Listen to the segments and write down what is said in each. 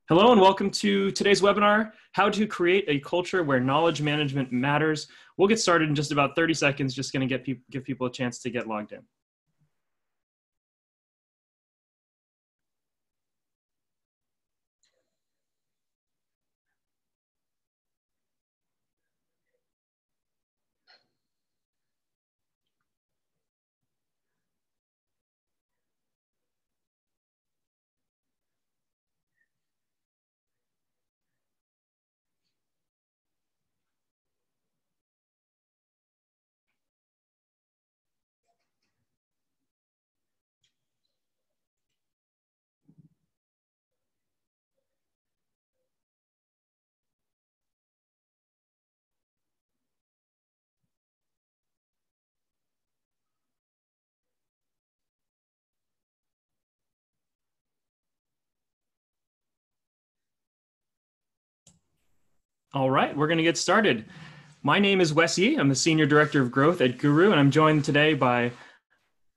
Hello and welcome to today's webinar, How to Create a Culture Where Knowledge Management Matters. We'll get started in just about 30 seconds, just going to give people a chance to get logged in. All right, we're going to get started. My name is Wes Yee. I'm the Senior Director of Growth at Guru, and I'm joined today by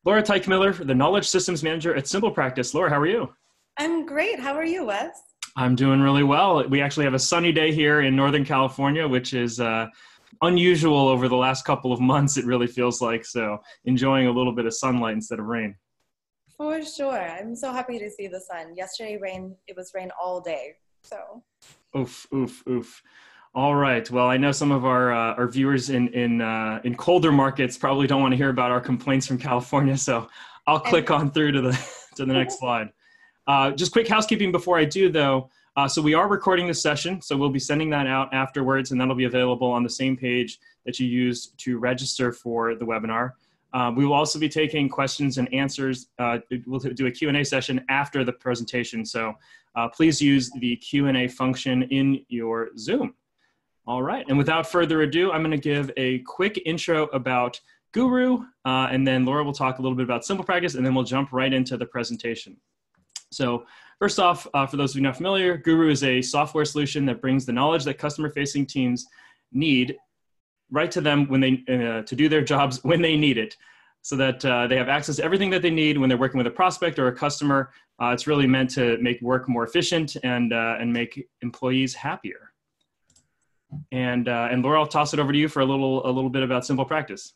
Laura Teichmiller, the Knowledge Systems Manager at SimplePractice. Laura, how are you? I'm great. How are you, Wes? I'm doing really well. We actually have a sunny day here in Northern California, which is unusual over the last couple of months, it really feels like. So enjoying a little bit of sunlight instead of rain. For sure. I'm so happy to see the sun. Yesterday, it was rain all day. So. Oof, oof, oof. All right. Well, I know some of our viewers in colder markets probably don't want to hear about our complaints from California, so I'll click on through to the next slide. Just quick housekeeping before I do, though. So we are recording this session, so we'll be sending that out afterwards, and that'll be available on the same page that you used to register for the webinar. We will also be taking questions and answers. We'll do a Q&A session after the presentation, so please use the Q&A function in your Zoom. All right, and without further ado, I'm going to give a quick intro about Guru, and then Laura will talk a little bit about SimplePractice, and then we'll jump right into the presentation. So first off, for those of you not familiar, Guru is a software solution that brings the knowledge that customer-facing teams need right to them when they to do their jobs when they need it, so that they have access to everything that they need when they're working with a prospect or a customer. It's really meant to make work more efficient and make employees happier. And Laura, I'll toss it over to you for a little bit about SimplePractice.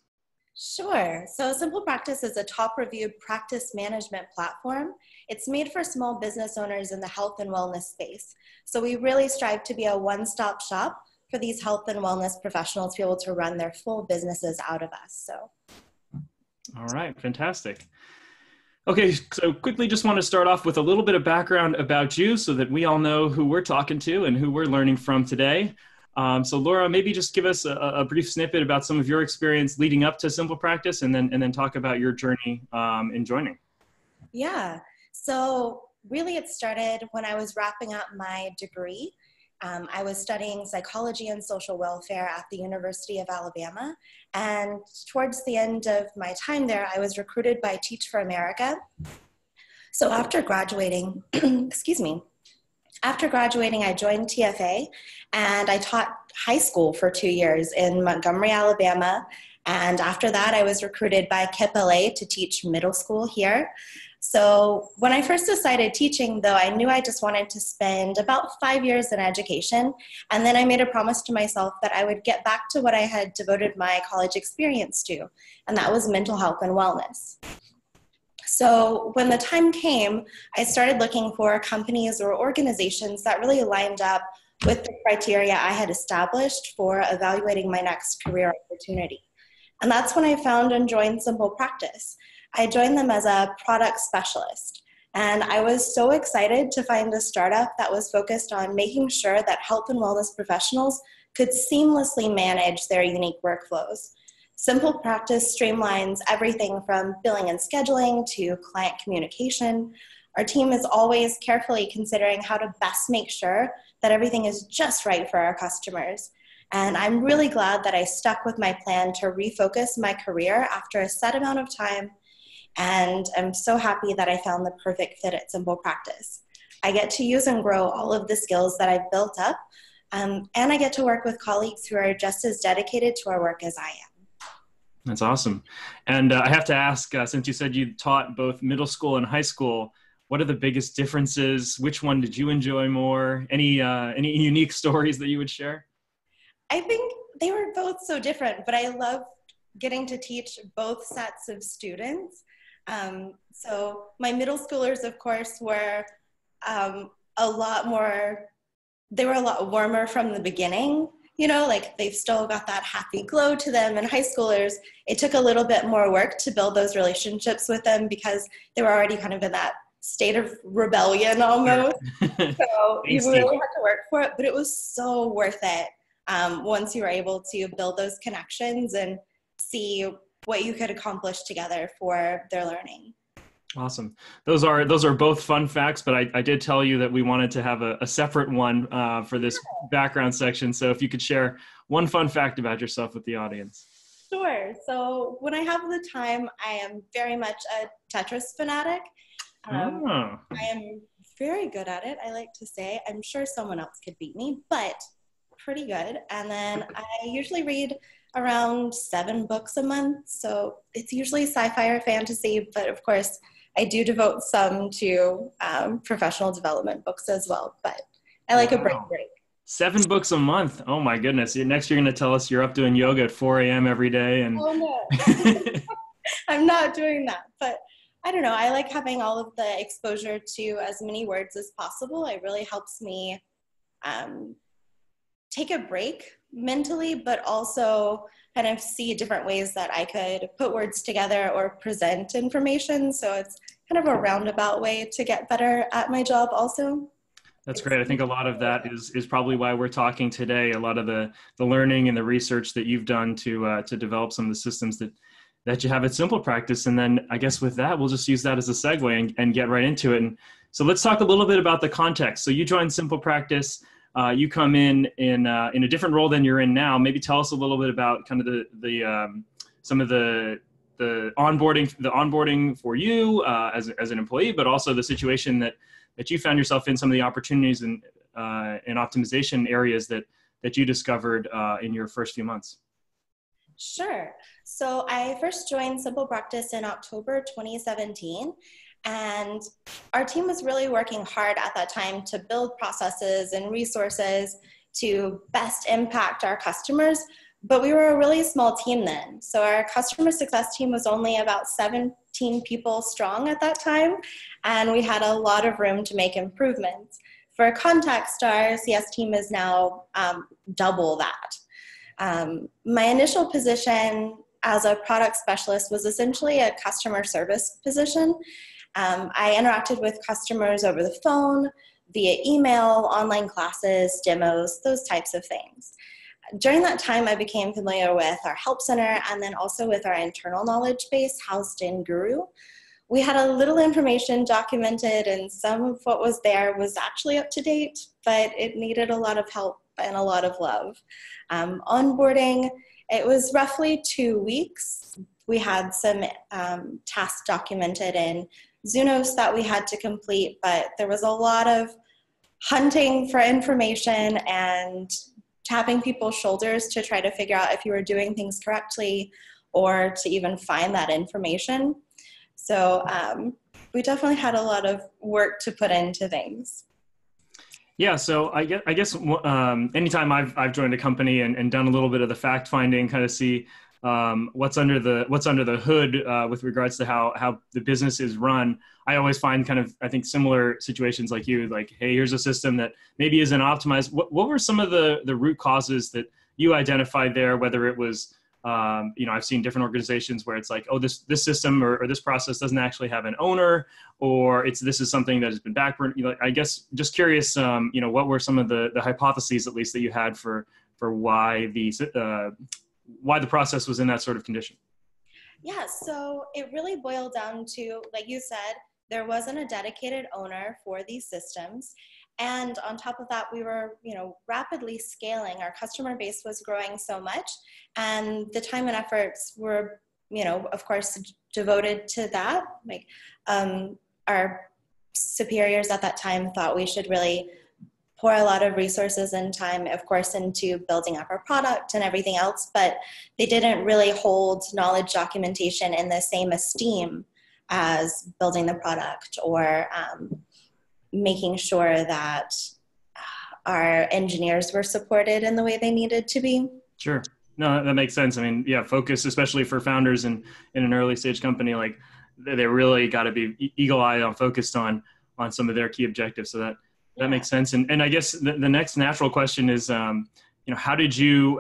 Sure. So SimplePractice is a top-reviewed practice management platform. It's made for small business owners in the health and wellness space. So we really strive to be a one-stop shop for these health and wellness professionals to be able to run their full businesses out of us. So. All right, fantastic. Okay, so quickly just want to start off with a little bit of background about you so that we all know who we're talking to and who we're learning from today. So Laura, maybe just give us a brief snippet about some of your experience leading up to SimplePractice, and then talk about your journey in joining. Yeah, so really it started when I was wrapping up my degree. I was studying psychology and social welfare at the University of Alabama. And towards the end of my time there, I was recruited by Teach for America. So after graduating, excuse me, after graduating, I joined TFA, and I taught high school for 2 years in Montgomery, Alabama. And after that, I was recruited by KIPP-LA to teach middle school here. So when I first decided teaching, though, I knew I just wanted to spend about 5 years in education. And then I made a promise to myself that I would get back to what I had devoted my college experience to, and that was mental health and wellness. So when the time came, I started looking for companies or organizations that really lined up with the criteria I had established for evaluating my next career opportunity. And that's when I found and joined SimplePractice. I joined them as a product specialist. And I was so excited to find a startup that was focused on making sure that health and wellness professionals could seamlessly manage their unique workflows. SimplePractice streamlines everything from billing and scheduling to client communication. Our team is always carefully considering how to best make sure that everything is just right for our customers. And I'm really glad that I stuck with my plan to refocus my career after a set amount of time. And I'm so happy that I found the perfect fit at SimplePractice. I get to use and grow all of the skills that I've built up, and I get to work with colleagues who are just as dedicated to our work as I am. That's awesome. And I have to ask, since you said you taught both middle school and high school, what are the biggest differences? Which one did you enjoy more? Any unique stories that you would share? I think they were both so different, but I love getting to teach both sets of students. So my middle schoolers, of course, were a lot more, they were a lot warmer from the beginning, you know, like they've still got that happy glow to them. And high schoolers, it took a little bit more work to build those relationships with them because they were already kind of in that state of rebellion almost. So you really had to work for it, but it was so worth it once you were able to build those connections and see what you could accomplish together for their learning. Awesome. Those are both fun facts, but I did tell you that we wanted to have a separate one for this background section. So if you could share one fun fact about yourself with the audience. Sure. So when I have the time, I am very much a Tetris fanatic. I am very good at it, I like to say. I'm sure someone else could beat me, but pretty good. And then I usually read around 7 books a month. So it's usually sci-fi or fantasy, but of course I do devote some to professional development books as well. But I like a break. 7 books a month. Oh my goodness. Next you're going to tell us you're up doing yoga at 4 a.m. every day. And oh no, I'm not doing that. But I don't know. I like having all of the exposure to as many words as possible. It really helps me take a break mentally, but also kind of see different ways that I could put words together or present information. So it's kind of a roundabout way to get better at my job also. That's great. I think a lot of that is probably why we're talking today. A lot of the learning and the research that you've done to develop some of the systems that you have at SimplePractice. And then I guess with that, we'll just use that as a segue and get right into it. And so let's talk a little bit about the context. So you joined SimplePractice. You come in a different role than you're in now. Maybe tell us a little bit about kind of some of the onboarding for you as an employee, but also the situation that you found yourself in, some of the opportunities and optimization areas that you discovered in your first few months. Sure. So I first joined SimplePractice in October 2017. And our team was really working hard at that time to build processes and resources to best impact our customers. But we were a really small team then. So our customer success team was only about 17 people strong at that time. And we had a lot of room to make improvements. For context, our CS team is now double that. My initial position as a product specialist was essentially a customer service position. I interacted with customers over the phone, via email, online classes, demos, those types of things. During that time, I became familiar with our help center and then also with our internal knowledge base housed in Guru. We had a little information documented and some of what was there was actually up to date, but it needed a lot of help and a lot of love. Onboarding, it was roughly 2 weeks. We had some tasks documented in Zunos that we had to complete, but there was a lot of hunting for information and tapping people's shoulders to try to figure out if you were doing things correctly or to even find that information. So we definitely had a lot of work to put into things. Yeah, so I guess anytime I've joined a company and done a little bit of the fact finding, kind of see what's under the hood with regards to how the business is run, I always find kind of, I think, similar situations like you, like, hey, here's a system that maybe isn't optimized. What were some of the root causes that you identified there, whether it was, I've seen different organizations where it's like, oh, this system or this process doesn't actually have an owner, or this is something that has been backward. I guess just curious, what were some of the hypotheses, at least, that you had for why the process was in that sort of condition? Yeah, so it really boiled down to, like you said, there wasn't a dedicated owner for these systems. And on top of that, we were, rapidly scaling. Our customer base was growing so much, and the time and efforts were, of course, devoted to that. Like, our superiors at that time thought we should really pour a lot of resources and time, of course, into building up our product and everything else, but they didn't really hold knowledge documentation in the same esteem as building the product or making sure that our engineers were supported in the way they needed to be. Sure. No, that makes sense. I mean, yeah, focus, especially for founders in an early stage company, like they really got to be eagle-eyed on focused on some of their key objectives. So that makes sense. And I guess the next natural question is, how did you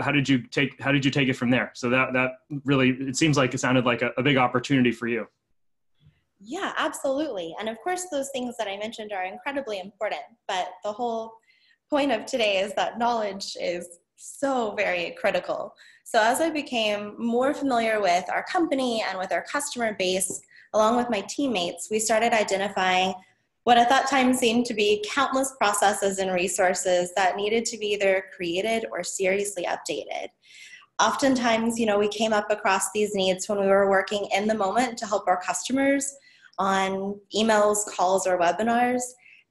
take it from there? So that really, it seems like it sounded like a big opportunity for you. Yeah, absolutely. And of course, those things that I mentioned are incredibly important, but the whole point of today is that knowledge is so very critical. So as I became more familiar with our company and with our customer base, along with my teammates, we started identifying what at that time seemed to be countless processes and resources that needed to be either created or seriously updated. Oftentimes, we came up across these needs when we were working in the moment to help our customers on emails, calls, or webinars.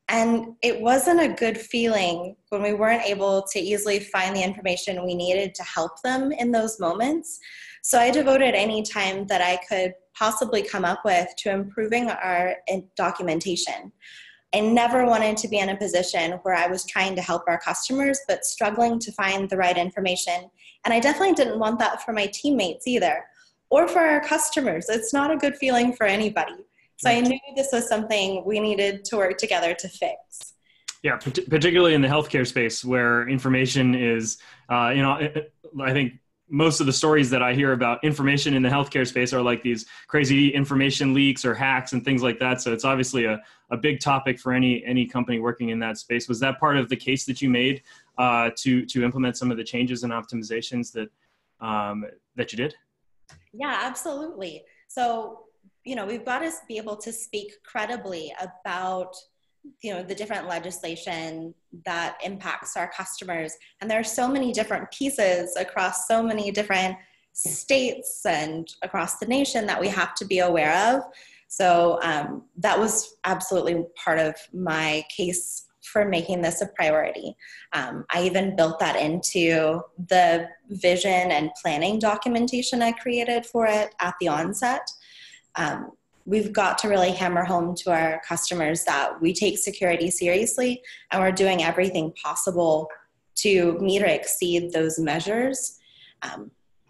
And it wasn't a good feeling when we weren't able to easily find the information we needed to help them in those moments. So I devoted any time that I could possibly come up with to improving our documentation. I never wanted to be in a position where I was trying to help our customers, but struggling to find the right information. And I definitely didn't want that for my teammates either, or for our customers. It's not a good feeling for anybody. So I knew this was something we needed to work together to fix. Yeah, particularly in the healthcare space where information is, I think most of the stories that I hear about information in the healthcare space are like these crazy information leaks or hacks and things like that. So it's obviously a big topic for any company working in that space. Was that part of the case that you made to implement some of the changes and optimizations that you did? Yeah, absolutely. So we've got to be able to speak credibly about, the different legislation that impacts our customers. And there are so many different pieces across so many different states and across the nation that we have to be aware of. So that was absolutely part of my case for making this a priority. I even built that into the vision and planning documentation I created for it at the onset. We've got to really hammer home to our customers that we take security seriously and we're doing everything possible to meet or exceed those measures.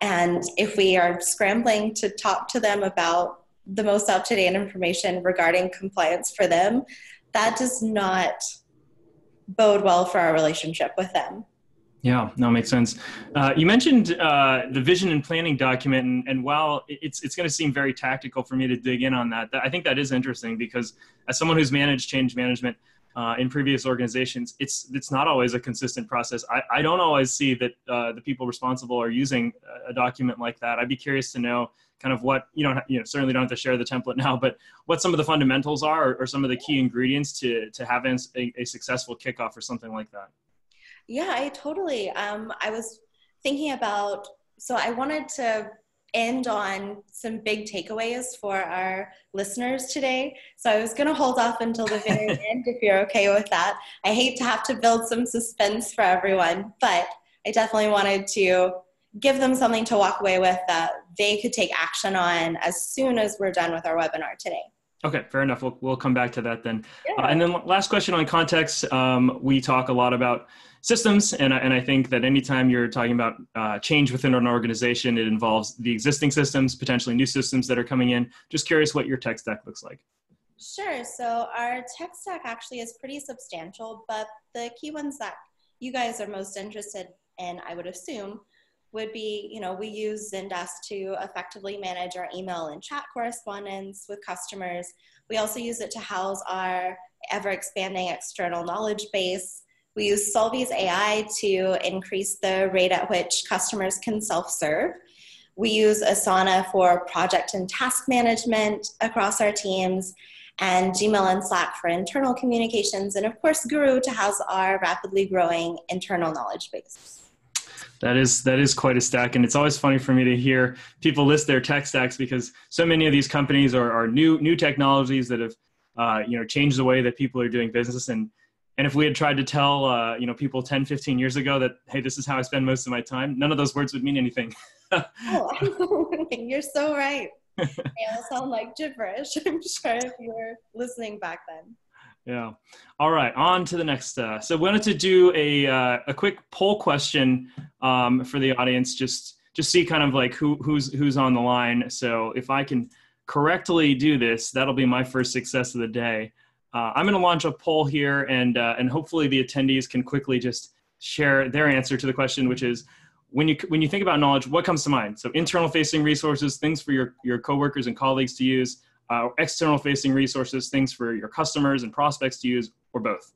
And if we are scrambling to talk to them about the most up-to-date information regarding compliance for them, that does not bode well for our relationship with them. Yeah, no, makes sense. You mentioned the vision and planning document, and while it's going to seem very tactical for me to dig in on that, I think that is interesting because as someone who's managed change management in previous organizations, it's not always a consistent process. I don't always see that the people responsible are using a document like that. I'd be curious to know kind of what, certainly don't have to share the template now, but what some of the fundamentals are or some of the key ingredients to have a successful kickoff or something like that. Yeah, I totally, I was thinking about, so I wanted to end on some big takeaways for our listeners today. So I was going to hold off until the very end if you're okay with that. I hate to have to build some suspense for everyone, but I definitely wanted to give them something to walk away with that they could take action on as soon as we're done with our webinar today. Okay, fair enough. We'll come back to that then. Yeah. And then last question on context. We talk a lot about systems, and I think that anytime you're talking about change within an organization, it involves the existing systems, potentially new systems that are coming in. Just curious what your tech stack looks like. Sure. So our tech stack actually is pretty substantial, but the key ones that you guys are most interested in, I would assume, would be, we use Zendesk to effectively manage our email and chat correspondence with customers. We also use it to house our ever-expanding external knowledge base. We use Solvvy's AI to increase the rate at which customers can self-serve. We use Asana for project and task management across our teams, and Gmail and Slack for internal communications, and of course Guru to house our rapidly growing internal knowledge base. That is quite a stack, and it's always funny for me to hear people list their tech stacks because so many of these companies are new technologies that have changed the way that people are doing business. And if we had tried to tell people 10, 15 years ago that, hey, this is how I spend most of my time, none of those words would mean anything. Oh, you're so right. They all sound like gibberish, I'm sure, if you were listening back then. Yeah. All right. On to the next. So we wanted to do a quick poll question for the audience, just see kind of like who's on the line. So if I can correctly do this, that'll be my first success of the day. I'm going to launch a poll here, and hopefully the attendees can quickly just share their answer to the question, which is, when you think about knowledge, what comes to mind? So internal facing resources, things for your coworkers and colleagues to use. External facing resources, things for your customers and prospects to use, or both?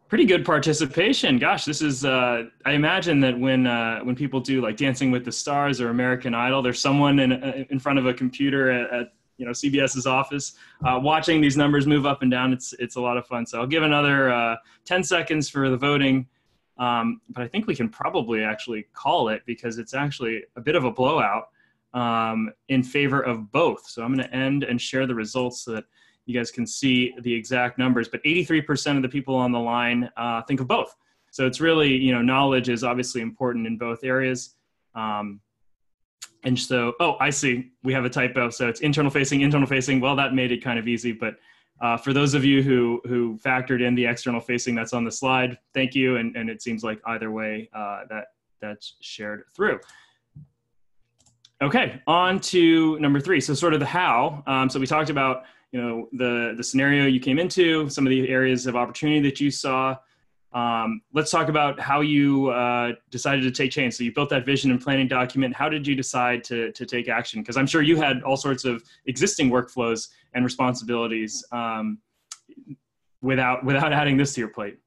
Pretty good participation. Gosh, this is, I imagine that when people do like Dancing with the Stars or American Idol, there's someone in front of a computer at CBS's office watching these numbers move up and down. It's a lot of fun. So I'll give another 10 seconds for the voting. But I think we can probably actually call it, because it's actually a bit of a blowout in favor of both. So I'm going to end and share the results so that you guys can see the exact numbers. But 83% of the people on the line think of both. So it's really, knowledge is obviously important in both areas. And so, oh, I see, we have a typo. So it's internal facing. Well, that made it kind of easy, but for those of you who factored in the external facing that's on the slide, thank you. And it seems like either way that's shared through. Okay, on to number 3. So sort of the how. So we talked about the scenario you came into, some of the areas of opportunity that you saw. Let's talk about how you decided to take change. So you built that vision and planning document. How did you decide to take action? Because I'm sure you had all sorts of existing workflows and responsibilities without adding this to your plate.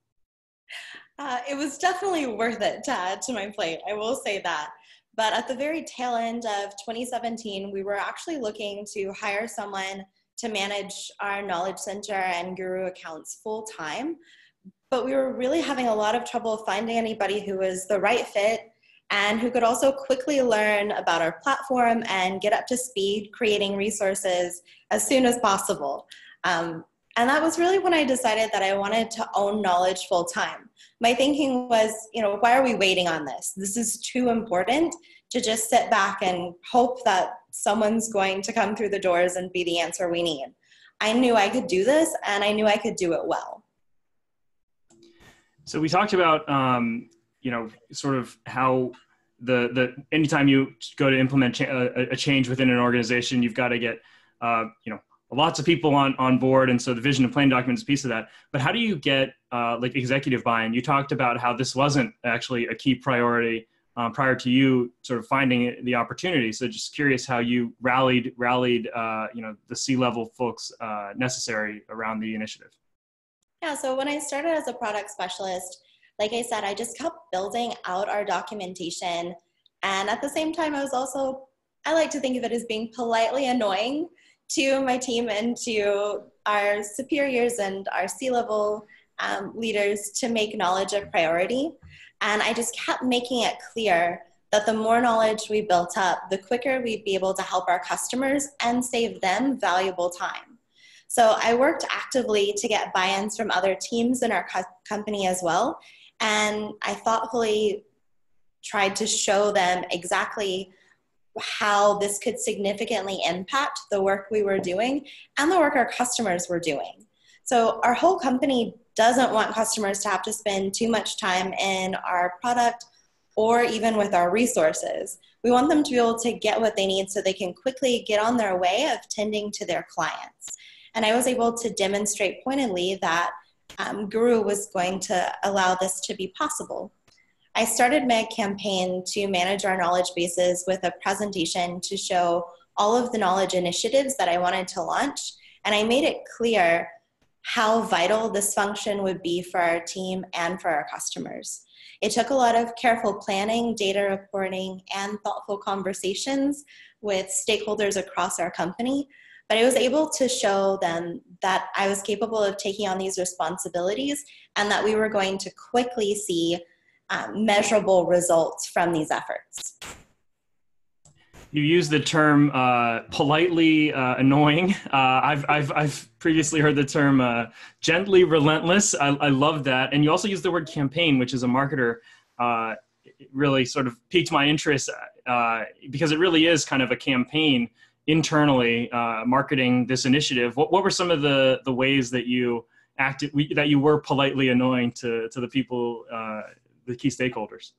It was definitely worth it to add to my plate, I will say that. But at the very tail end of 2017, we were actually looking to hire someone to manage our Knowledge Center and Guru accounts full time. But we were really having a lot of trouble finding anybody who was the right fit and who could also quickly learn about our platform and get up to speed creating resources as soon as possible. And that was really when I decided that I wanted to own knowledge full time. My thinking was, why are we waiting on this? This is too important to just sit back and hope that someone's going to come through the doors and be the answer we need. I knew I could do this, and I knew I could do it well. So we talked about, sort of how anytime you go to implement a change within an organization, you've got to get, lots of people on board. And so the vision and planning document is a piece of that. But how do you get executive buy-in? You talked about how this wasn't actually a key priority prior to you sort of finding the opportunity. So just curious how you rallied the C-level folks necessary around the initiative. Yeah, so when I started as a product specialist, like I said, I just kept building out our documentation. And at the same time, I like to think of it as being politely annoying to my team and to our superiors and our C-level leaders to make knowledge a priority. And I just kept making it clear that the more knowledge we built up, the quicker we'd be able to help our customers and save them valuable time. So I worked actively to get buy-ins from other teams in our company as well. And I thoughtfully tried to show them exactly how this could significantly impact the work we were doing and the work our customers were doing. So our whole company doesn't want customers to have to spend too much time in our product or even with our resources. We want them to be able to get what they need so they can quickly get on their way of tending to their clients. And I was able to demonstrate pointedly that Guru was going to allow this to be possible. I started my campaign to manage our knowledge bases with a presentation to show all of the knowledge initiatives that I wanted to launch. And I made it clear how vital this function would be for our team and for our customers. It took a lot of careful planning, data reporting, and thoughtful conversations with stakeholders across our company. But I was able to show them that I was capable of taking on these responsibilities and that we were going to quickly see measurable results from these efforts. You use the term politely annoying. I've previously heard the term gently relentless. I love that. And you also use the word campaign, which as a marketer it really sort of piqued my interest because it really is kind of a campaign internally marketing this initiative. What were some of the ways that you acted, that you were politely annoying to the people, the key stakeholders?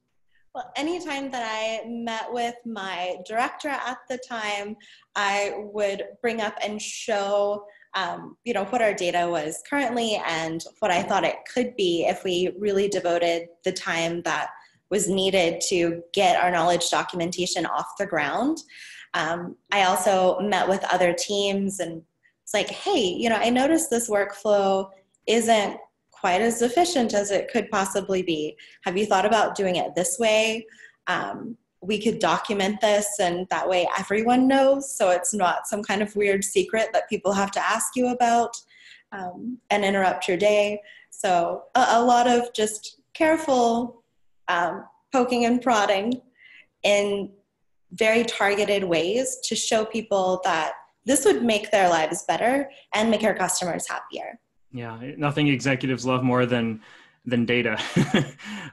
Well, anytime that I met with my director at the time, I would bring up and show, what our data was currently and what I thought it could be if we really devoted the time that was needed to get our knowledge documentation off the ground. I also met with other teams and it's like, hey, I noticed this workflow isn't quite as efficient as it could possibly be. Have you thought about doing it this way? We could document this and that way everyone knows, so it's not some kind of weird secret that people have to ask you about and interrupt your day. So a lot of just careful poking and prodding in very targeted ways to show people that this would make their lives better and make our customers happier. Yeah, nothing executives love more than data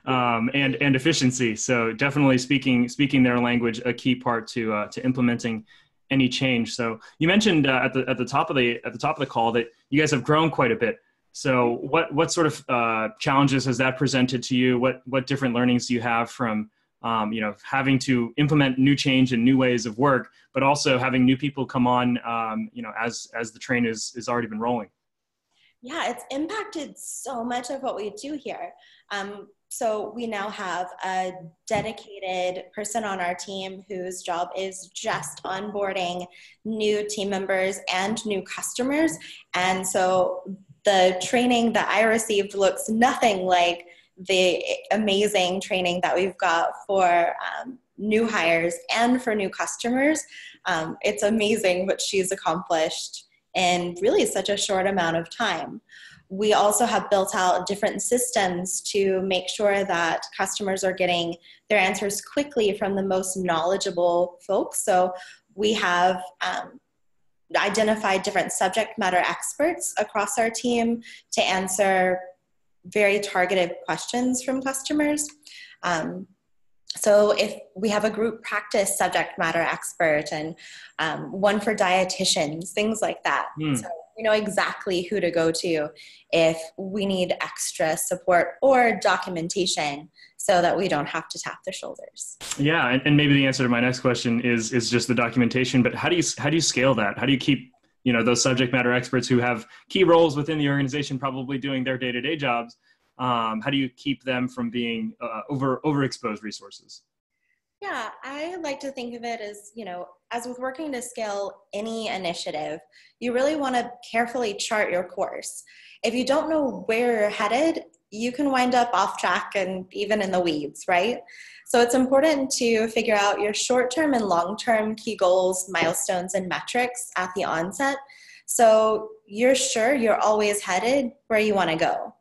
and efficiency. So definitely speaking their language, a key part to implementing any change. So you mentioned at the top of the call that you guys have grown quite a bit. So what sort of challenges has that presented to you? What different learnings do you have from having to implement new change and new ways of work, but also having new people come on as the train is already been rolling? Yeah, it's impacted so much of what we do here. So we now have a dedicated person on our team whose job is just onboarding new team members and new customers. And so the training that I received looks nothing like the amazing training that we've got for new hires and for new customers. It's amazing what she's accomplished in really such a short amount of time. We also have built out different systems to make sure that customers are getting their answers quickly from the most knowledgeable folks. So we have identified different subject matter experts across our team to answer very targeted questions from customers. So if we have a group practice subject matter expert and one for dietitians, things like that. So we know exactly who to go to if we need extra support or documentation so that we don't have to tap their shoulders. Yeah, and maybe the answer to my next question is just the documentation, but how do you scale that? How do you keep those subject matter experts who have key roles within the organization probably doing their day-to-day jobs? How do you keep them from being overexposed resources? Yeah, I like to think of it as, as with working to scale any initiative, you really want to carefully chart your course. If you don't know where you're headed, you can wind up off track and even in the weeds, right? So it's important to figure out your short-term and long-term key goals, milestones, and metrics at the onset, so you're sure you're always headed where you want to go.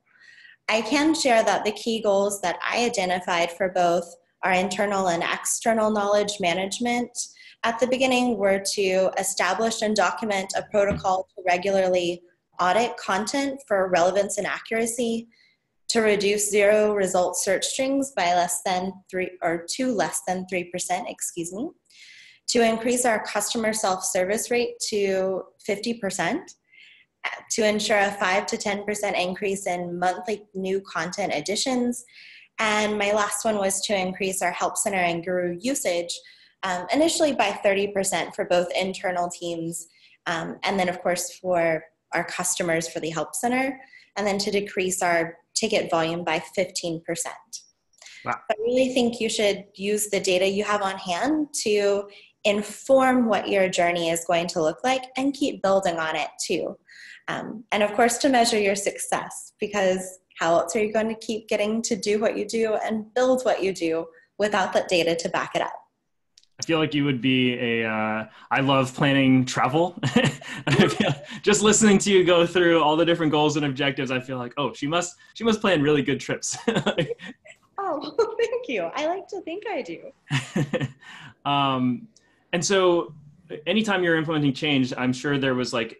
I can share that the key goals that I identified for both our internal and external knowledge management at the beginning were to establish and document a protocol to regularly audit content for relevance and accuracy, to reduce zero result search strings by less than 3%, to increase our customer self-service rate to 50%, to ensure a 5 to 10% increase in monthly new content additions. And my last one was to increase our Help Center and Guru usage, initially by 30% for both internal teams, and then of course for our customers for the Help Center, and then to decrease our ticket volume by 15%. Wow. I really think you should use the data you have on hand to inform what your journey is going to look like and keep building on it too. And of course to measure your success, because how else are you going to keep getting to do what you do and build what you do without that data to back it up? I feel like you would be I love planning travel. Just listening to you go through all the different goals and objectives, I feel like, oh, she must plan really good trips. Oh, thank you. I like to think I do. And so anytime you're implementing change, I'm sure there was like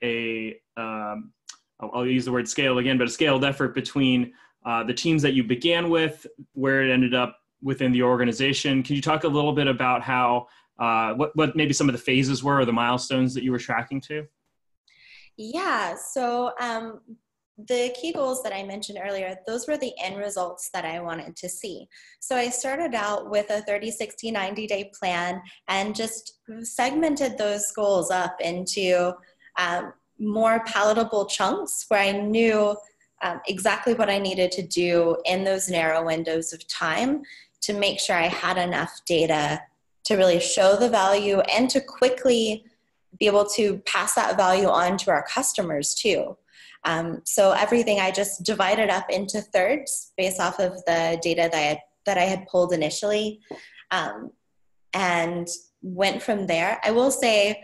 I'll use the word scale again, but a scaled effort between the teams that you began with, where it ended up within the organization. Can you talk a little bit about how, what maybe some of the phases were or the milestones that you were tracking to? Yeah, so the key goals that I mentioned earlier, those were the end results that I wanted to see. So I started out with a 30, 60, 90-day plan and just segmented those goals up into more palatable chunks where I knew exactly what I needed to do in those narrow windows of time to make sure I had enough data to really show the value and to quickly be able to pass that value on to our customers too. So everything I just divided up into thirds based off of the data that I had pulled initially, and went from there. I will say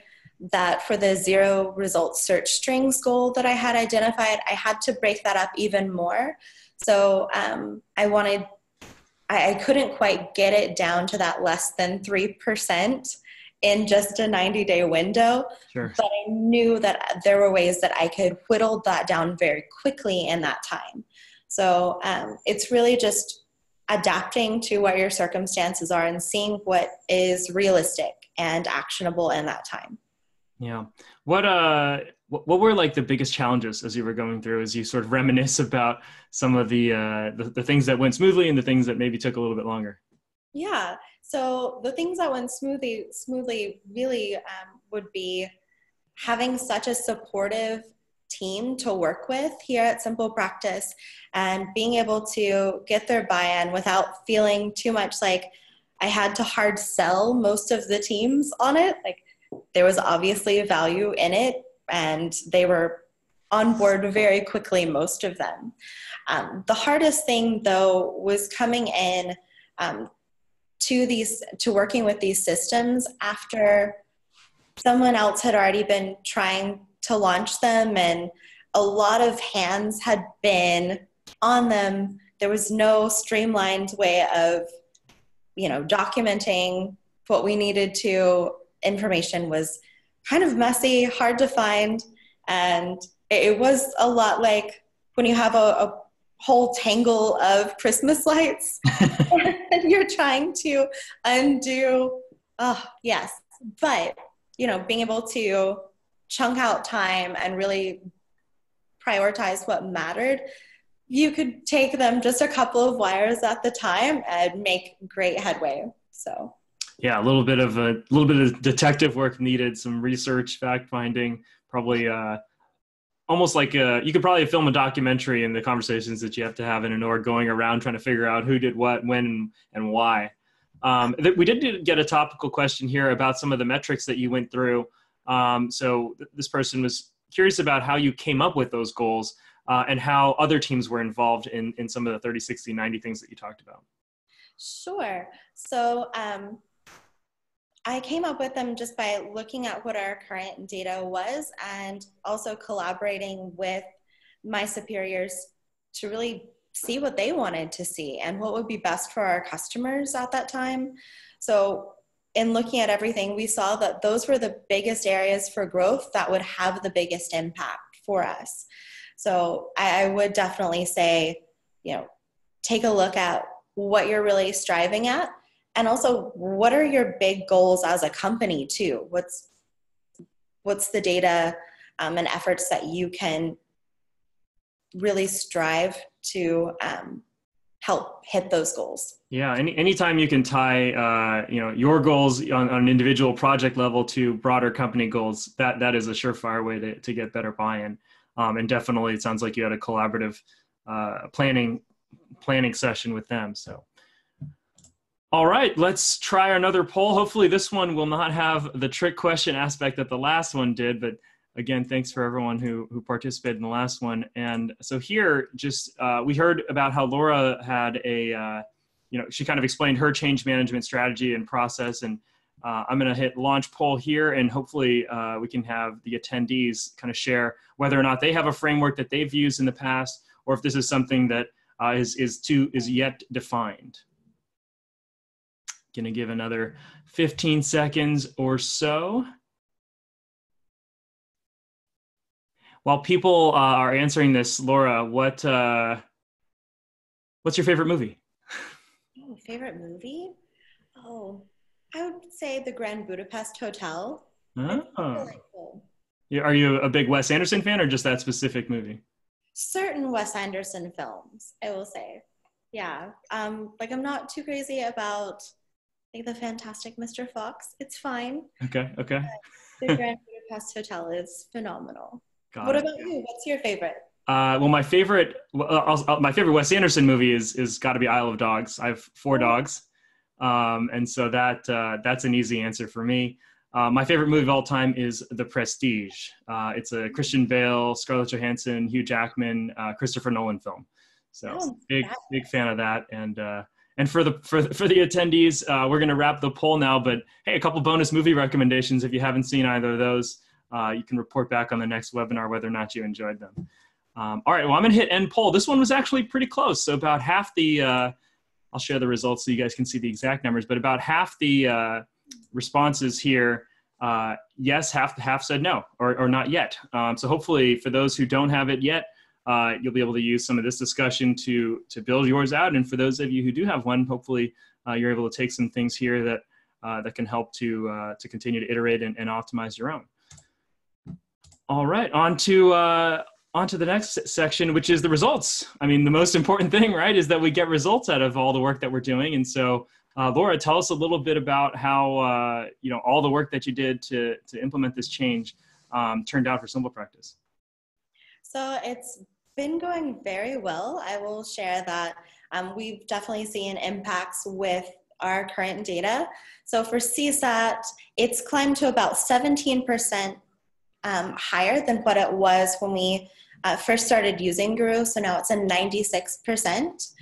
that for the 0 results search strings goal that I had identified, I had to break that up even more. So I couldn't quite get it down to that less than 3% in just a 90-day window. Sure. But I knew that there were ways that I could whittle that down very quickly in that time. So it's really just adapting to what your circumstances are and seeing what is realistic and actionable in that time. Yeah. What were like the biggest challenges as you were going through, as you sort of reminisce about some of the things that went smoothly and the things that maybe took a little bit longer? Yeah. So the things that went smoothly really would be having such a supportive team to work with here at SimplePractice and being able to get their buy-in without feeling too much like I had to hard sell most of the teams on it. Like there was obviously value in it and they were on board very quickly, most of them. The hardest thing though was coming in to working with these systems after someone else had already been trying to launch them and a lot of hands had been on them. There was no streamlined way of, documenting what we needed to. Information was kind of messy, hard to find, and it was a lot like when you have a whole tangle of Christmas lights and you're trying to undo. Oh, yes. But, being able to chunk out time and really prioritize what mattered, you could take them just a couple of wires at the time and make great headway. So. Yeah, a little bit of detective work needed, some research, fact finding, probably almost like you could probably film a documentary in the conversations that you have to have in an org going around trying to figure out who did what, when, and why. We did get a topical question here about some of the metrics that you went through. So this person was curious about how you came up with those goals and how other teams were involved in some of the 30, 60, 90 things that you talked about. Sure. So I came up with them just by looking at what our current data was and also collaborating with my superiors to really see what they wanted to see and what would be best for our customers at that time. So in looking at everything, we saw that those were the biggest areas for growth that would have the biggest impact for us. So I would definitely say, take a look at what you're really striving at. And also, what are your big goals as a company too? What's the data and efforts that you can really strive to help hit those goals? Yeah, anytime you can tie your goals on an individual project level to broader company goals, that is a surefire way to get better buy-in. And definitely, it sounds like you had a collaborative planning session with them. So. All right, let's try another poll. Hopefully this one will not have the trick question aspect that the last one did, but again, thanks for everyone who participated in the last one. And so here, just we heard about how Laura had she kind of explained her change management strategy and process, and I'm gonna hit launch poll here, and hopefully we can have the attendees kind of share whether or not they have a framework that they've used in the past, or if this is something that is yet defined. Gonna give another 15 seconds or so. While people are answering this, Laura, what's your favorite movie? Favorite movie? Oh, I would say The Grand Budapest Hotel. It's Oh. delightful. Are you a big Wes Anderson fan or just that specific movie? Certain Wes Anderson films, I will say. Yeah. Like I'm not too crazy about like the Fantastic Mr. Fox. It's fine. Okay. Okay. The Grand Budapest Hotel is phenomenal. Got What it. about you? What's your favorite? Well, my favorite Wes Anderson movie is got to be Isle of Dogs. I have four Oh, dogs, and so that's an easy answer for me. My favorite movie of all time is The Prestige. It's a Christian Bale, Scarlett Johansson, Hugh Jackman, Christopher Nolan film. So sounds big fan of that. And for the attendees, we're going to wrap the poll now. But hey, a couple bonus movie recommendations if you haven't seen either of those. You can report back on the next webinar whether or not you enjoyed them. All right, well, I'm going to hit end poll. This one was actually pretty close. So about half the, I'll share the results so you guys can see the exact numbers, but about half the responses here, yes, half said no, or not yet. So hopefully for those who don't have it yet, you'll be able to use some of this discussion to build yours out. And for those of you who do have one, hopefully you're able to take some things here that can help to continue to iterate and optimize your own. All right, on to the next section, which is the results. I mean, the most important thing, right, is that we get results out of all the work that we're doing. And so, Laura, tell us a little bit about how, all the work that you did to implement this change turned out for SimplePractice. So it's been going very well. I will share that we've definitely seen impacts with our current data. So for CSAT, it's climbed to about 17% higher than what it was when we first started using Guru. So now it's a 96%.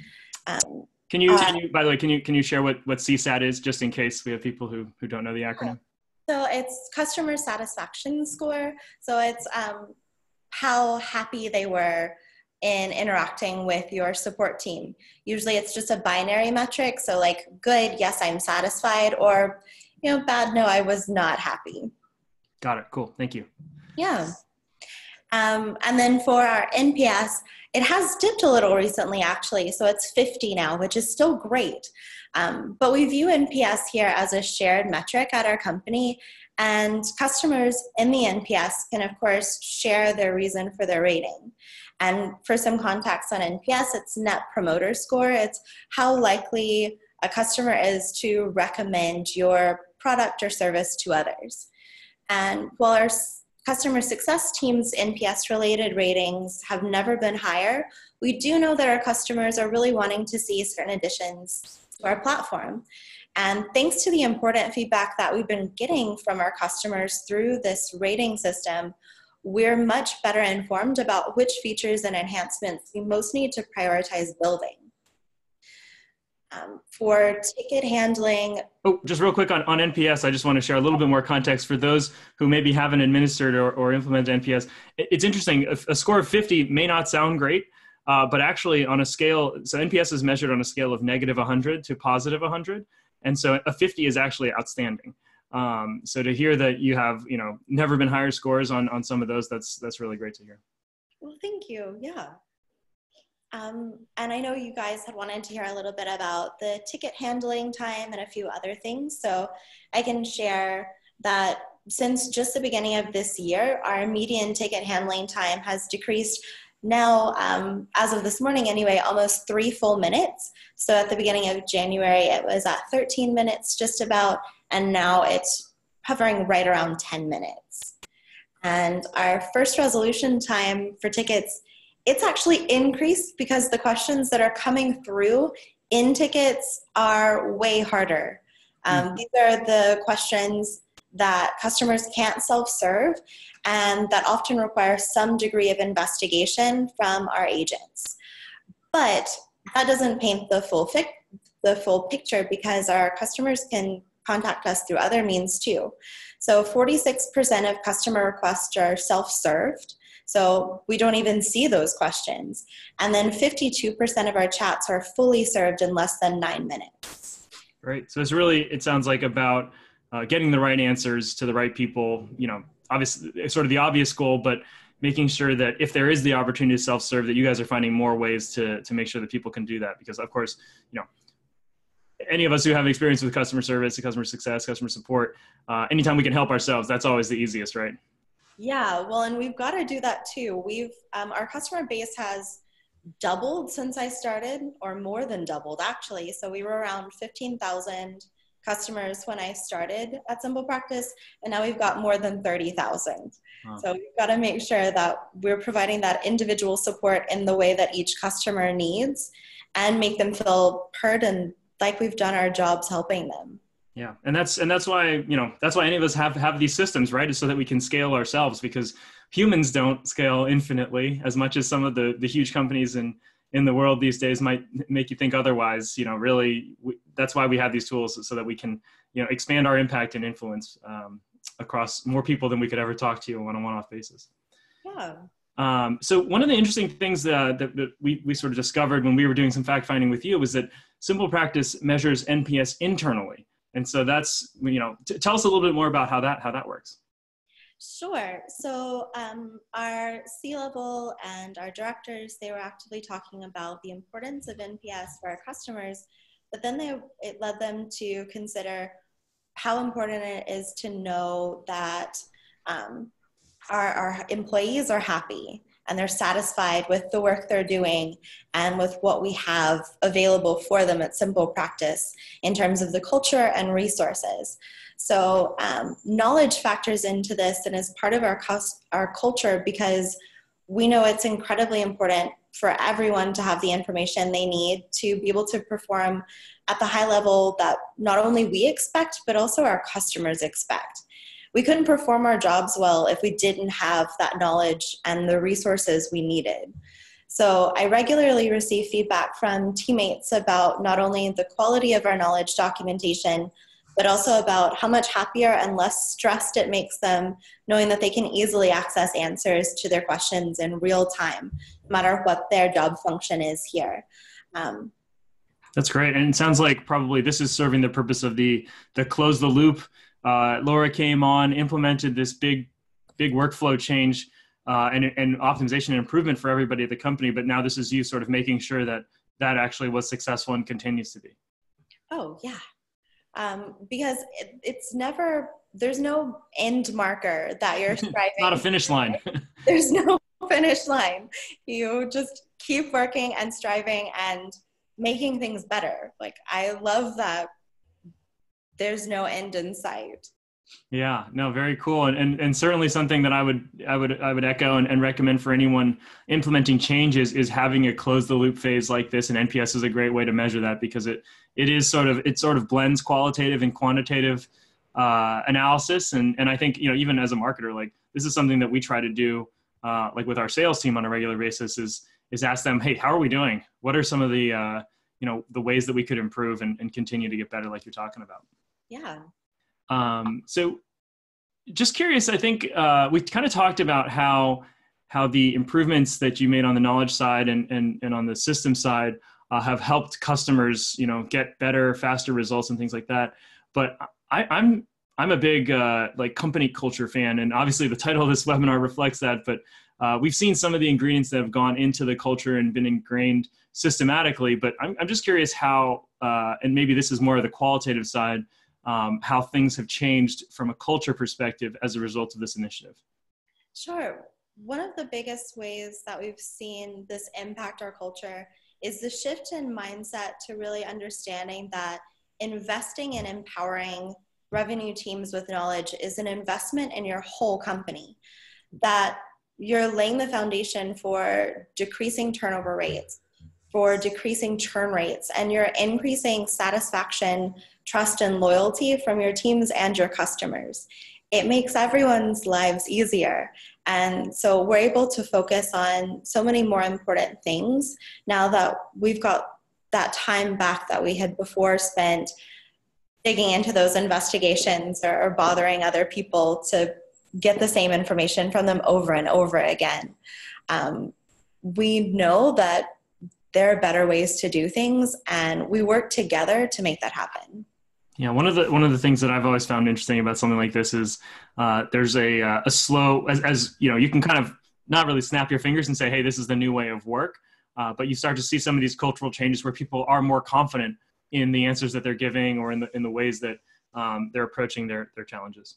Can you, by the way, can you share what CSAT is, just in case we have people who don't know the acronym? So it's customer satisfaction score. So it's how happy they were in interacting with your support team. Usually it's just a binary metric. So like good, yes, I'm satisfied, or bad, no, I was not happy. Got it. Cool. Thank you. Yeah. And then for our NPS, it has dipped a little recently, actually. So it's 50 now, which is still great. But we view NPS here as a shared metric at our company. And customers in the NPS can, of course, share their reason for their rating. And for some context on NPS, it's Net Promoter Score. It's how likely a customer is to recommend your product or service to others. And while our customer success team's NPS-related ratings have never been higher, we do know that our customers are really wanting to see certain additions to our platform. And thanks to the important feedback that we've been getting from our customers through this rating system, we're much better informed about which features and enhancements we most need to prioritize building. For ticket handling. Oh, just real quick on NPS, I just want to share a little bit more context for those who maybe haven't administered or implemented NPS. It's interesting, a score of 50 may not sound great, but actually on a scale, so NPS is measured on a scale of -100 to +100. And so a 50 is actually outstanding. So to hear that you have, never been higher scores on some of those, that's really great to hear. Well, thank you. Yeah. And I know you guys had wanted to hear a little bit about the ticket handling time and a few other things. So I can share that since just the beginning of this year, our median ticket handling time has decreased now, as of this morning anyway, almost 3 full minutes. So at the beginning of January, it was at 13 minutes just about, and now it's hovering right around 10 minutes. And our first resolution time for tickets, it's actually increased because the questions that are coming through in tickets are way harder. These are the questions that customers can't self-serve and that often require some degree of investigation from our agents. But that doesn't paint the full picture because our customers can contact us through other means too. So 46% of customer requests are self-served. So we don't even see those questions. And then 52% of our chats are fully served in less than 9 minutes. Right. So it's really, it sounds like about getting the right answers to the right people, obviously it's sort of the obvious goal, but making sure that if there is the opportunity to self-serve, that you guys are finding more ways to make sure that people can do that. Because of course, any of us who have experience with customer service, customer success, customer support, anytime we can help ourselves, that's always the easiest, right? Yeah, well, and we've got to do that too. Our customer base has doubled since I started, or more than doubled actually. So we were around 15,000 customers when I started at SimplePractice, and now we've got more than 30,000. Wow. So we've got to make sure that we're providing that individual support in the way that each customer needs and make them feel heard and like we've done our jobs helping them. Yeah. And that's why, that's why any of us have these systems, right? Is so that we can scale ourselves, because humans don't scale infinitely as much as some of the huge companies in the world these days might make you think otherwise. Really, that's why we have these tools, so that we can, expand our impact and influence across more people than we could ever talk to on a one-off basis. Yeah. So one of the interesting things that we sort of discovered when we were doing some fact finding with you was that SimplePractice measures NPS internally. And so that's, tell us a little bit more about how that works. Sure. So our C-level and our directors, they were actively talking about the importance of NPS for our customers, but then it led them to consider how important it is to know that our employees are happy and they're satisfied with the work they're doing and with what we have available for them at SimplePractice in terms of the culture and resources. So knowledge factors into this and is part of our culture, because we know it's incredibly important for everyone to have the information they need to be able to perform at the high level that not only we expect, but also our customers expect. We couldn't perform our jobs well if we didn't have that knowledge and the resources we needed. So I regularly receive feedback from teammates about not only the quality of our knowledge documentation, but also about how much happier and less stressed it makes them knowing that they can easily access answers to their questions in real time, no matter what their job function is here. That's great. And it sounds like probably this is serving the purpose of the close the loop. Laura came on, implemented this big workflow change and optimization and improvement for everybody at the company. But now this is you sort of making sure that actually was successful and continues to be. Oh, yeah. Because it's never, there's no end marker that you're striving. Not a finish line. There's no finish line. You just keep working and striving and making things better. Like, I love that there's no end in sight. Yeah, no, very cool. And certainly something that I would echo and recommend for anyone implementing changes is having a close the loop phase like this. And NPS is a great way to measure that, because it sort of blends qualitative and quantitative analysis. And I think, even as a marketer, like, this is something that we try to do like with our sales team on a regular basis is ask them, hey, how are we doing? What are some of the, the ways that we could improve and continue to get better, like you're talking about? Yeah. So just curious, I think we kind of talked about how the improvements that you made on the knowledge side and on the system side have helped customers, get better, faster results and things like that. But I'm a big like company culture fan, and obviously the title of this webinar reflects that. But we've seen some of the ingredients that have gone into the culture and been ingrained systematically. But I'm just curious how, and maybe this is more of the qualitative side, how things have changed from a culture perspective as a result of this initiative. Sure. One of the biggest ways that we've seen this impact our culture is the shift in mindset to really understanding that investing and empowering revenue teams with knowledge is an investment in your whole company, that you're laying the foundation for decreasing turnover rates, for decreasing churn rates, and you're increasing satisfaction, trust, and loyalty from your teams and your customers. It makes everyone's lives easier. And so we're able to focus on so many more important things now that we've got that time back that we had before spent digging into those investigations or bothering other people to get the same information from them over and over again. We know that there are better ways to do things, and we work together to make that happen. Yeah, one of the things that I've always found interesting about something like this is there's a slow, as you can kind of not really snap your fingers and say, hey, this is the new way of work, but you start to see some of these cultural changes where people are more confident in the answers that they're giving or in the ways that they're approaching their challenges.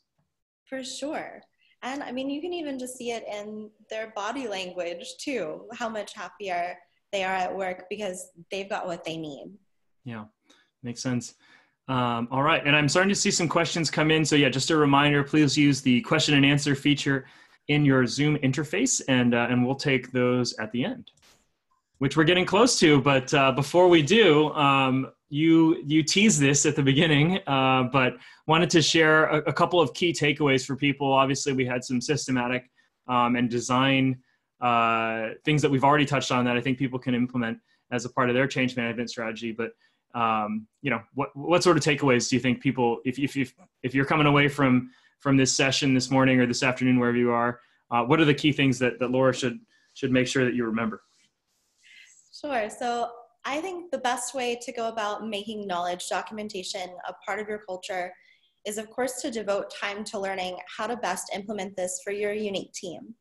For sure. And I mean, you can even just see it in their body language too, how much happier they are at work because they've got what they need. Yeah, makes sense. All right. And I'm starting to see some questions come in. So yeah, just a reminder, please use the question and answer feature in your Zoom interface, and we'll take those at the end, which we're getting close to. But before we do, you teased this at the beginning, but wanted to share a couple of key takeaways for people. Obviously, we had some systematic and design things that we've already touched on that I think people can implement as a part of their change management strategy. But what sort of takeaways do you think people, if you're coming away from this session this morning or this afternoon, wherever you are, what are the key things that Laura should make sure that you remember? Sure. So I think the best way to go about making knowledge documentation a part of your culture is, of course, to devote time to learning how to best implement this for your unique team.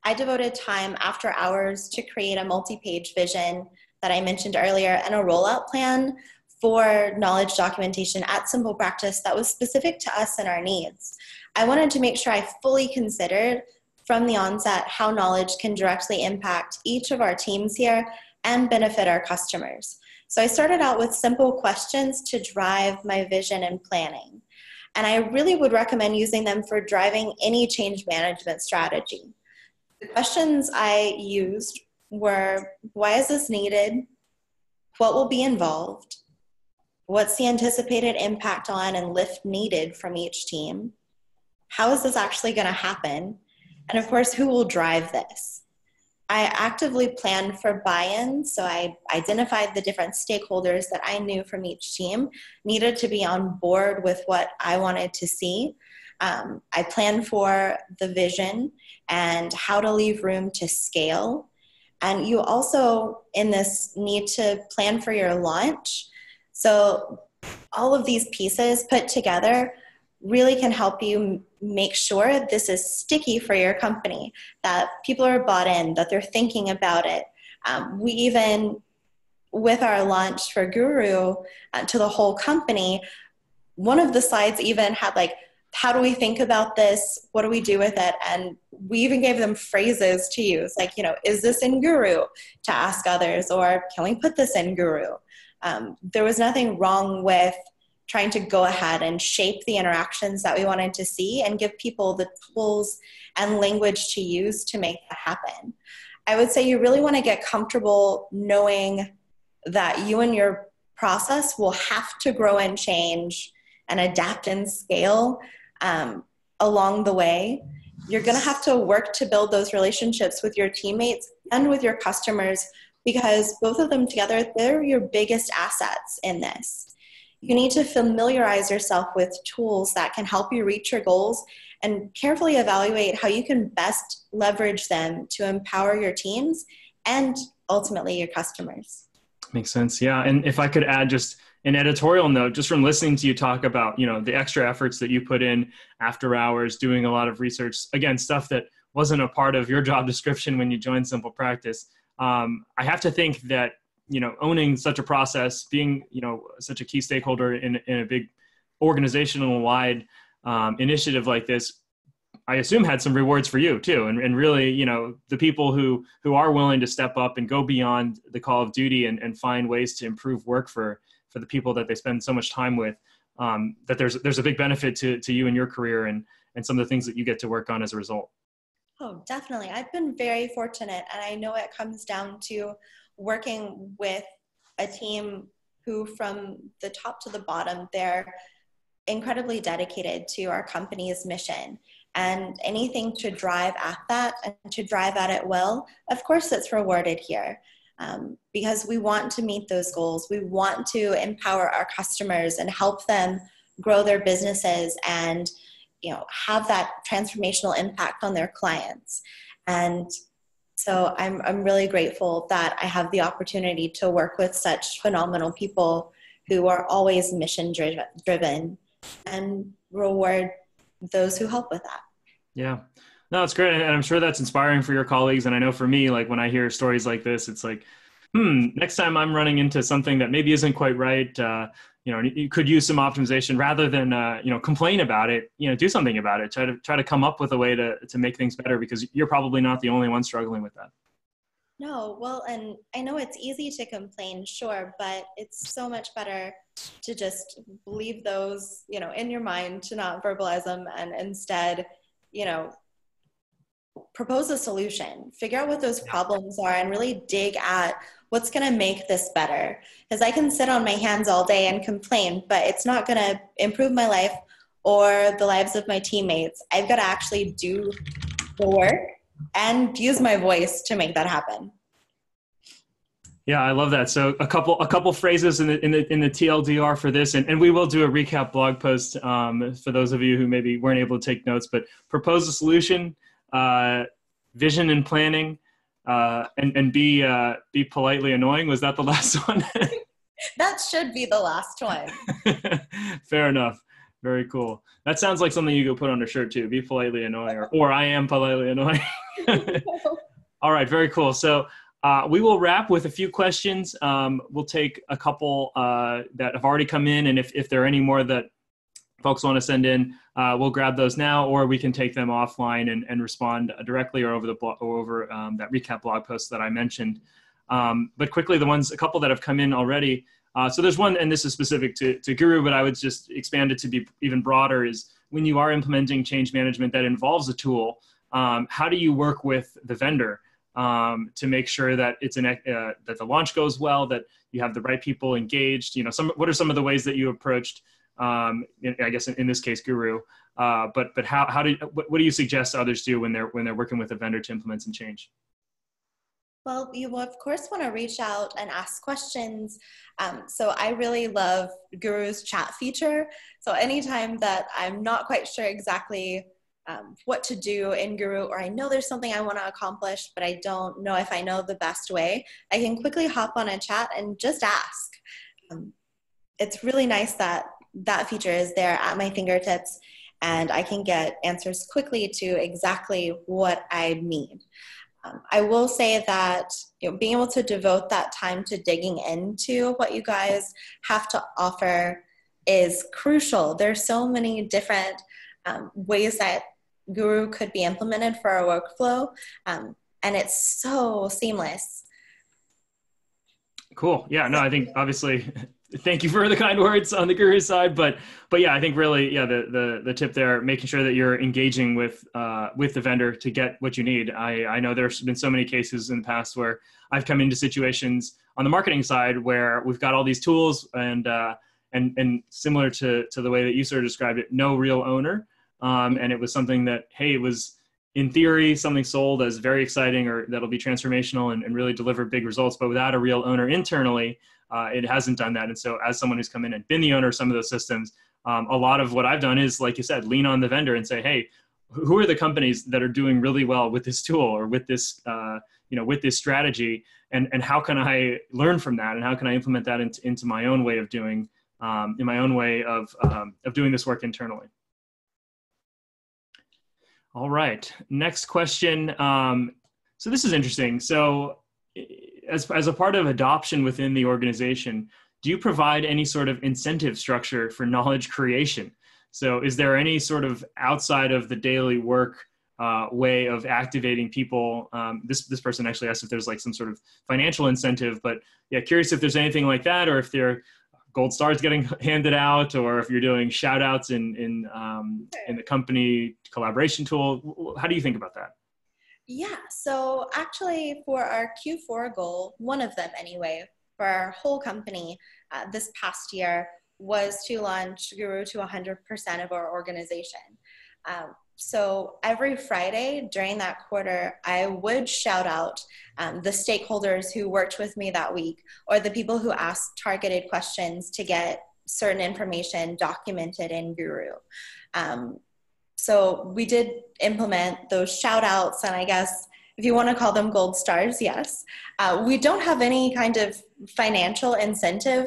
I devoted time after hours to create a multi-page vision that I mentioned earlier and a rollout plan for knowledge documentation at SimplePractice that was specific to us and our needs. I wanted to make sure I fully considered from the onset how knowledge can directly impact each of our teams here and benefit our customers. So I started out with simple questions to drive my vision and planning. And I really would recommend using them for driving any change management strategy. The questions I used were, why is this needed? What will be involved? What's the anticipated impact on and lift needed from each team? How is this actually going to happen? And of course, who will drive this? I actively planned for buy-in, so I identified the different stakeholders that I knew from each team needed to be on board with what I wanted to see. I planned for the vision and how to leave room to scale. And you also, in this, need to plan for your launch. So all of these pieces put together really can help you make sure this is sticky for your company, that people are bought in, that they're thinking about it. We even, with our launch for Guru to the whole company, one of the slides even had like, how do we think about this? What do we do with it? And we even gave them phrases to use, like, is this in Guru, to ask others, or can we put this in Guru? There was nothing wrong with trying to go ahead and shape the interactions that we wanted to see and give people the tools and language to use to make that happen. I would say you really want to get comfortable knowing that you and your process will have to grow and change and adapt and scale along the way. You're going to have to work to build those relationships with your teammates and with your customers, because both of them together, they're your biggest assets in this. You need to familiarize yourself with tools that can help you reach your goals and carefully evaluate how you can best leverage them to empower your teams and ultimately your customers. Makes sense. Yeah. And if I could add just an editorial note, just from listening to you talk about, the extra efforts that you put in after hours, doing a lot of research, again, stuff that wasn't a part of your job description when you joined SimplePractice. I have to think that, owning such a process, being, such a key stakeholder in a big organizational wide initiative like this, I assume had some rewards for you too. And really, the people who are willing to step up and go beyond the call of duty and find ways to improve work for the people that they spend so much time with, that there's a big benefit to you and your career and some of the things that you get to work on as a result. Oh, definitely. I've been very fortunate, and I know it comes down to working with a team who, from the top to the bottom, they're incredibly dedicated to our company's mission. And anything to drive at that and to drive at it well, of course, it's rewarded here. Because we want to meet those goals. We want to empower our customers and help them grow their businesses and have that transformational impact on their clients. And so I'm really grateful that I have the opportunity to work with such phenomenal people who are always mission driven and reward those who help with that. Yeah. No, it's great. And I'm sure that's inspiring for your colleagues. And I know for me, like when I hear stories like this, it's like, Next time I'm running into something that maybe isn't quite right, you could use some optimization rather than, complain about it, do something about it. Try to come up with a way to make things better, because you're probably not the only one struggling with that. No, well, and I know it's easy to complain, sure, but it's so much better to just leave those, in your mind, to not verbalize them, and instead, you know, propose a solution, figure out what those problems are, and really dig at what's going to make this better. Because I can sit on my hands all day and complain, but it's not going to improve my life or the lives of my teammates. I've got to actually do the work and use my voice to make that happen. Yeah, I love that. So a couple phrases in the TLDR for this, and we will do a recap blog post for those of you who maybe weren't able to take notes. But propose a solution, vision and planning, and be politely annoying. Was that the last one? That should be the last one. Fair enough. Very cool. That sounds like something you could put on a shirt too. Be politely annoying, or I am politely annoying. All right. Very cool. So we will wrap with a few questions. We'll take a couple that have already come in, and if there are any more that folks want to send in, we'll grab those now, or we can take them offline and respond directly or over that recap blog post that I mentioned. But quickly, a couple that have come in already. So there's one, and this is specific to Guru, but I would just expand it to be even broader, is when you are implementing change management that involves a tool, how do you work with the vendor to make sure that that the launch goes well, that you have the right people engaged? What are some of the ways that you approached, I guess in this case, Guru, but what do you suggest others do when they're working with a vendor to implement some change? Well, you will, of course, want to reach out and ask questions. So I really love Guru's chat feature. So anytime that I'm not quite sure exactly what to do in Guru, or I know there's something I want to accomplish, but I don't know if I know the best way, I can quickly hop on a chat and just ask. It's really nice that that feature is there at my fingertips, and I can get answers quickly to exactly what I need. I will say that being able to devote that time to digging into what you guys have to offer is crucial. There's so many different ways that Guru could be implemented for our workflow, and it's so seamless. Cool. Yeah, no, I think obviously, thank you for the kind words on the Guru side, but yeah, I think really, yeah, the tip there, making sure that you're engaging with the vendor to get what you need. I know there's been so many cases in the past where I've come into situations on the marketing side where we've got all these tools and similar to the way that you sort of described it, no real owner. And it was something that, hey, it was in theory something sold as very exciting, or that'll be transformational and really deliver big results, but without a real owner internally, it hasn't done that. And so as someone who's come in and been the owner of some of those systems, a lot of what I've done is, like you said, lean on the vendor and say, hey, who are the companies that are doing really well with this tool or with this, with this strategy, and how can I learn from that, and how can I implement that into my own way of doing, in my own way of doing this work internally. All right, next question. So this is interesting. So as a part of adoption within the organization, do you provide any sort of incentive structure for knowledge creation? So is there any sort of outside of the daily work way of activating people? This person actually asked if there's like some sort of financial incentive, but yeah, curious if there's anything like that, or if there gold stars getting handed out, or if you're doing shout outs in the company collaboration tool. How do you think about that? Yeah, so actually for our Q4 goal, one of them anyway, for our whole company this past year was to launch Guru to 100% of our organization. So every Friday during that quarter, I would shout out the stakeholders who worked with me that week, or the people who asked targeted questions to get certain information documented in Guru. So we did implement those shout outs, and I guess if you want to call them gold stars, yes. We don't have any kind of financial incentive,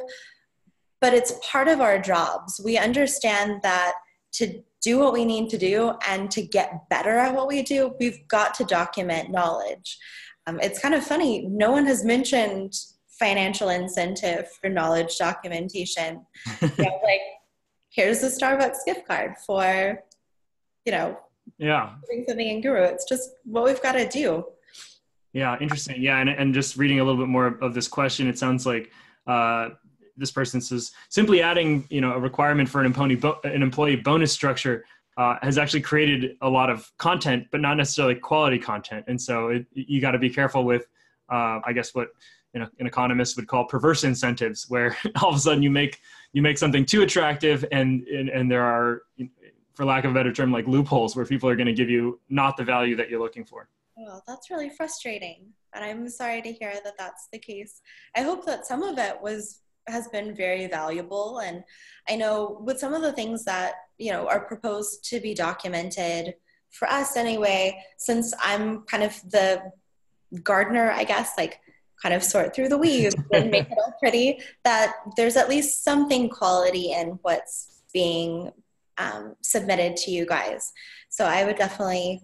but it's part of our jobs. We understand that to do what we need to do and to get better at what we do, we've got to document knowledge. It's kind of funny. No one has mentioned financial incentive for knowledge documentation. Like, here's a Starbucks gift card for, Yeah. doing something in Guru. It's just what we've got to do. Yeah, interesting. Yeah, and just reading a little bit more of this question, it sounds like this person says simply adding, a requirement for an employee bonus structure has actually created a lot of content, but not necessarily quality content. And so you got to be careful with, I guess, what an economist would call perverse incentives, where all of a sudden you make something too attractive, and there are, for lack of a better term, like loopholes where people are going to give you not the value that you're looking for. Well, that's really frustrating, and I'm sorry to hear that that's the case. I hope that some of it has been very valuable, and I know with some of the things that are proposed to be documented, for us anyway, since I'm kind of the gardener, I guess, like kind of sort through the weeds and make it all pretty, that there's at least something quality in what's being submitted to you guys. So I would definitely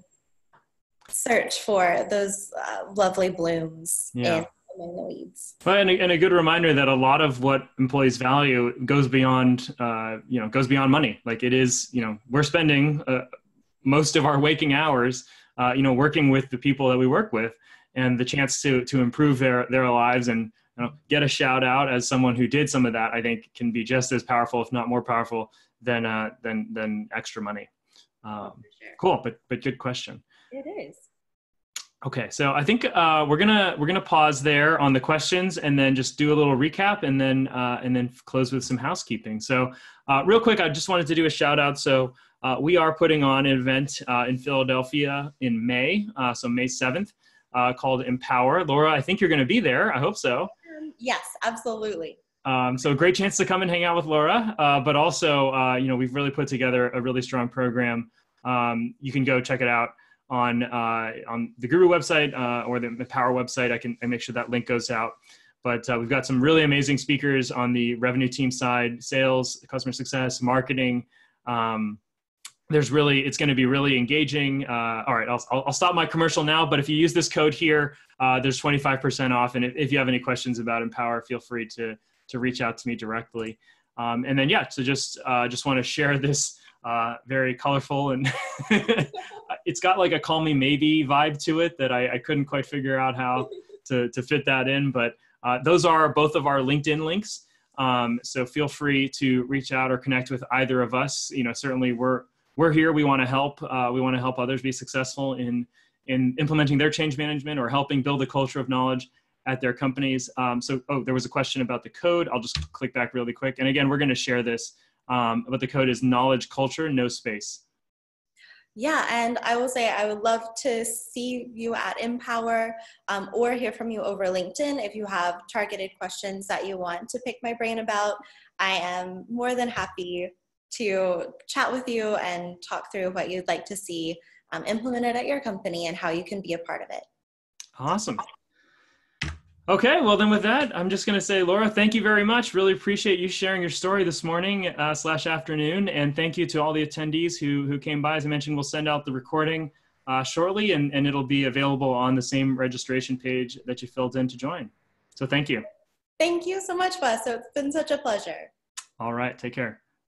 search for those lovely blooms among the weeds. Well, and a good reminder that a lot of what employees value goes beyond, money. Like, it is, we're spending most of our waking hours, working with the people that we work with, and the chance to improve their lives and get a shout out as someone who did some of that, I think can be just as powerful, if not more powerful than extra money. Sure. Cool, but good question. It is. Okay, so I think we're gonna pause there on the questions, and then just do a little recap, and then close with some housekeeping. So real quick, I just wanted to do a shout out. So we are putting on an event in Philadelphia in May, so May 7th, called Empower. Laura, I think you're going to be there. I hope so. Yes, absolutely. So a great chance to come and hang out with Laura, but also, we've really put together a really strong program. You can go check it out on the Guru website or the Empower website. I make sure that link goes out. But we've got some really amazing speakers on the revenue team side, sales, customer success, marketing. It's going to be really engaging. All right, I'll stop my commercial now. But if you use this code here, there's 25% off. And if you have any questions about Empower, feel free to reach out to me directly. And then, so just want to share this very colorful, and it's got like a call me maybe vibe to it that I couldn't quite figure out how to fit that in. But those are both of our LinkedIn links. So feel free to reach out or connect with either of us. Certainly we're here. We want to help. We want to help others be successful in implementing their change management or helping build a culture of knowledge at their companies. There was a question about the code. I'll just click back really quick. And again, we're going to share this, but the code is knowledge culture, no space. Yeah, and I will say I would love to see you at Empower or hear from you over LinkedIn. If you have targeted questions that you want to pick my brain about, I am more than happy to chat with you and talk through what you'd like to see implemented at your company and how you can be a part of it. Awesome. Okay, well then with that, I'm just going to say, Laura, thank you very much. Really appreciate you sharing your story this morning / afternoon. And thank you to all the attendees who came by. As I mentioned, we'll send out the recording shortly, and it'll be available on the same registration page that you filled in to join. So thank you. Thank you so much, Wes. So it's been such a pleasure. All right, take care.